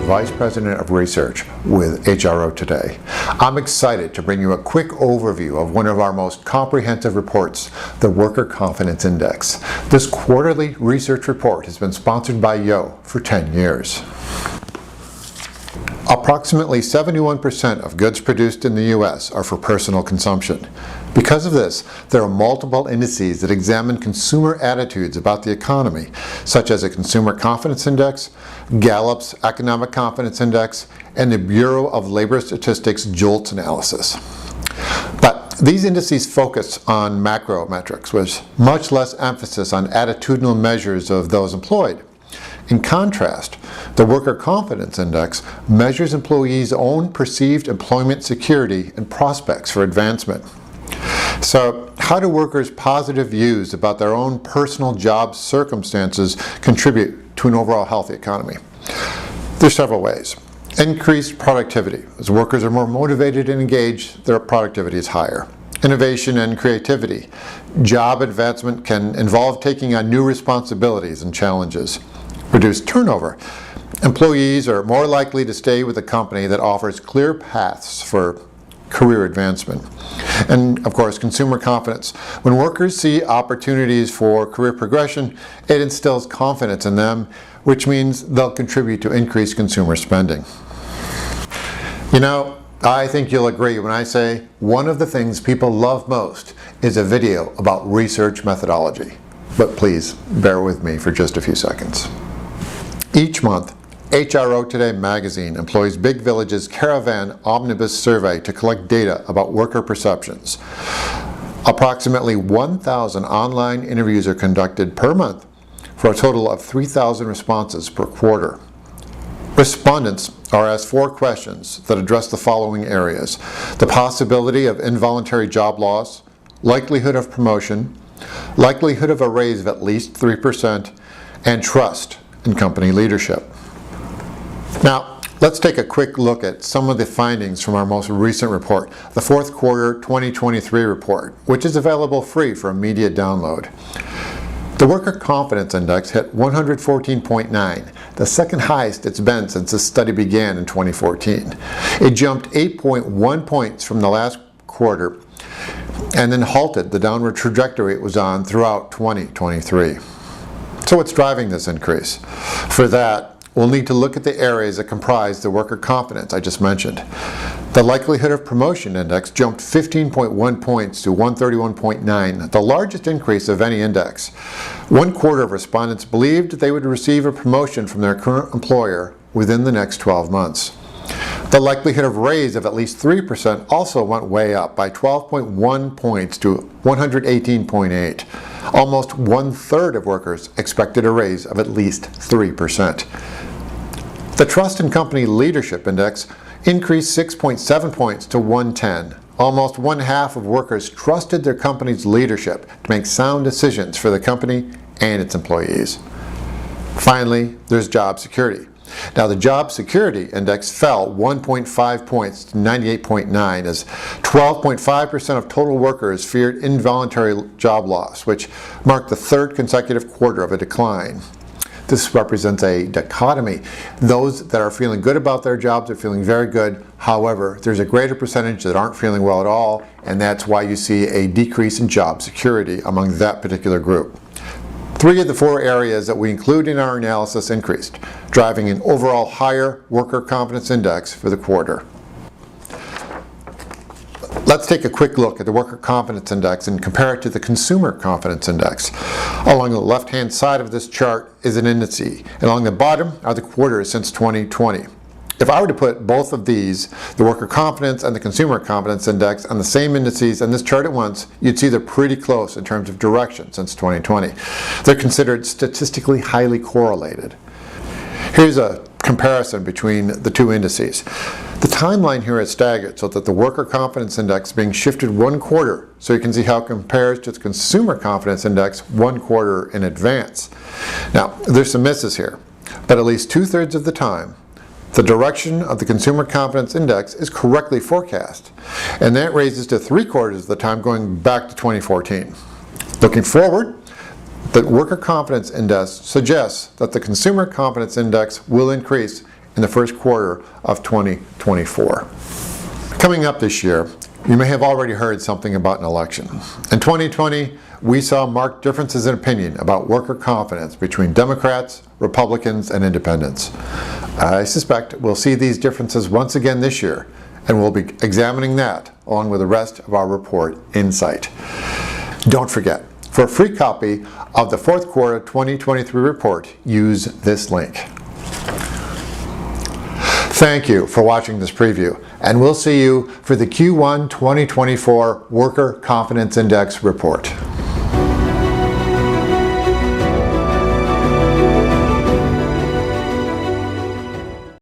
Vice President of Research with HRO Today. I'm excited to bring you a quick overview of one of our most comprehensive reports, the Worker Confidence Index. This quarterly research report has been sponsored by Yo for 10 years. Approximately 71% of goods produced in the U.S. are for personal consumption. Because of this, there are multiple indices that examine consumer attitudes about the economy, such as a Consumer Confidence Index, Gallup's Economic Confidence Index, and the Bureau of Labor Statistics JOLTS analysis. But these indices focus on macro metrics, with much less emphasis on attitudinal measures of those employed. In contrast, the Worker Confidence Index measures employees' own perceived employment security and prospects for advancement. So, how do workers' positive views about their own personal job circumstances contribute to an overall healthy economy? There's several ways. Increased productivity. As workers are more motivated and engaged, their productivity is higher. Innovation and creativity. Job advancement can involve taking on new responsibilities and challenges. Reduced turnover. Employees are more likely to stay with a company that offers clear paths for career advancement. And of course, consumer confidence. When workers see opportunities for career progression, it instills confidence in them, which means they'll contribute to increased consumer spending. You know, I think you'll agree when I say one of the things people love most is a video about research methodology. But please, bear with me for just a few seconds. Each month, HRO Today magazine employs Big Village's Caravan Omnibus survey to collect data about worker perceptions. Approximately 1,000 online interviews are conducted per month for a total of 3,000 responses per quarter. Respondents are asked 4 questions that address the following areas: the possibility of involuntary job loss, likelihood of promotion, likelihood of a raise of at least 3%, and trust in company leadership. Now, let's take a quick look at some of the findings from our most recent report, the fourth quarter 2023 report, which is available free for immediate download. The Worker Confidence Index hit 114.9, the second highest it's been since this study began in 2014. It jumped 8.1 points from the last quarter and then halted the downward trajectory it was on throughout 2023. So what's driving this increase? For that, we'll need to look at the areas that comprise the worker confidence I just mentioned. The likelihood of promotion index jumped 15.1 points to 131.9, the largest increase of any index. 1/4 of respondents believed they would receive a promotion from their current employer within the next 12 months. The likelihood of raise of at least 3% also went way up by 12.1 points to 118.8. Almost 1/3 of workers expected a raise of at least 3%. The Trust in Company Leadership Index increased 6.7 points to 110. Almost 1/2 of workers trusted their company's leadership to make sound decisions for the company and its employees. Finally, there's job security. Now, the Job Security Index fell 1.5 points to 98.9 as 12.5% of total workers feared involuntary job loss, which marked the 3rd consecutive quarter of a decline. This represents a dichotomy. Those that are feeling good about their jobs are feeling very good. However, there's a greater percentage that aren't feeling well at all, and that's why you see a decrease in job security among that particular group. 3 of the 4 areas that we include in our analysis increased, driving an overall higher Worker Confidence Index for the quarter. Let's take a quick look at the Worker Confidence Index and compare it to the Consumer Confidence Index. Along the left-hand side of this chart is an index, and along the bottom are the quarters since 2020. If I were to put both of these, the Worker Confidence and the Consumer Confidence Index, on the same indices on this chart at once, you'd see they're pretty close in terms of direction since 2020. They're considered statistically highly correlated. Here's a comparison between the 2 indices. The timeline here is staggered so that the Worker Confidence Index being shifted 1 quarter, so you can see how it compares to the Consumer Confidence Index 1 quarter in advance. Now, there's some misses here, but at least 2/3 of the time, the direction of the Consumer Confidence Index is correctly forecast, and that raises to 3/4 of the time going back to 2014. Looking forward, the Worker Confidence Index suggests that the Consumer Confidence Index will increase in the first quarter of 2024. Coming up this year, you may have already heard something about an election. In 2020, we saw marked differences in opinion about worker confidence between Democrats, Republicans, and Independents. I suspect we'll see these differences once again this year, and we'll be examining that along with the rest of our report, Insight. Don't forget, for a free copy of the fourth quarter 2023 report, use this link. Thank you for watching this preview, and we'll see you for the Q1 2024 Worker Confidence Index report.